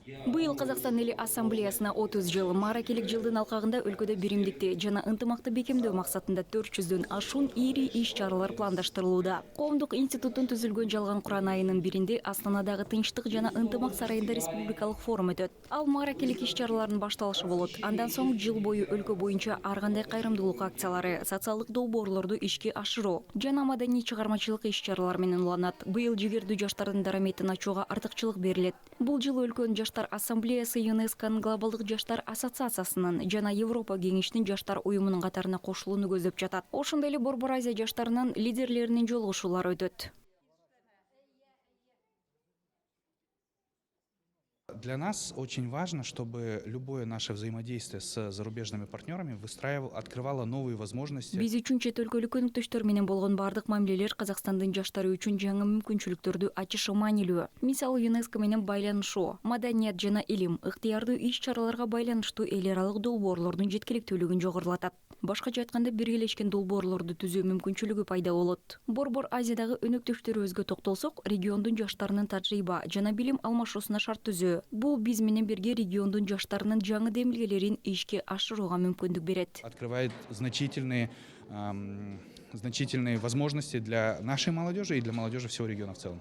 Быйыл Казакстан Эли Ассамблеясына 30 жыл маракелик жылдын алкагында өлкөдө биримдикти жана ынтымакты бекемдөө максатында 400дөн ашуун ири иш-чаралар пландаштырылууда. Коомдук институттун түзүлгөн жалган Куран айынын биринде Астанадагы Тынчтык жана ынтымак сарайында республикалык форум өтөт. Ал маракелик иш-чаралардын башталышы болот. Андан соң жыл бою өлкө боюнча ар кандай кайрымдуулук акциялары, социалдык долбоорлорду ишке ашыруу жана маданий чыгармачылык иш-чаралар менен уланат. Быйыл жигердүү жаштардын дараметин ачууга артыкчылык берилет. Бул жыл өлкөнүн жаштар ассамблеясы ЮНЕСКОнун глобалдык жаштар ассоциациясынын жана Европа кеңешинин жаштар уюмунун катарына кошулууну көздөп жатат. Ошондой эле Борбор Азия жаштарынын лидерлеринин жолугушуулары өтөт. Для нас очень важно, чтобы любое наше взаимодействие с зарубежными партнерами открывало новые возможности. Биз үчүн чет өлкөлүк өнөктөштөр менен болгон бардык мамилелер Казакстандын жаштары үчүн жаңы мүмкүнчүлүктөрдү ачышы маанилүү. Мисалы ЮНЕСКО менен байланышуу, маданият жана илим, ыктыярдуу иш-чараларга байланыштуу эл аралык долбоорлордун жеткиликтүүлүгүн жогорулатат. Башкача айтканда биргелешкен долбоорлорду түзүү мүмкүнчүлүгү пайда болот. Борбор Азиядагы өнөктөштөрүбүзгө токтолсок, региондун жаштарынын тажрыйба жана билим алмашуусуна шарт түзүү. Бул биз менен бирге региондун жаштарынын жаңы демилгелерин ишке ашырууга мүмкүндүк берет. Открывает значительные возможности для нашей молодежи и для молодежи всего региона в целом.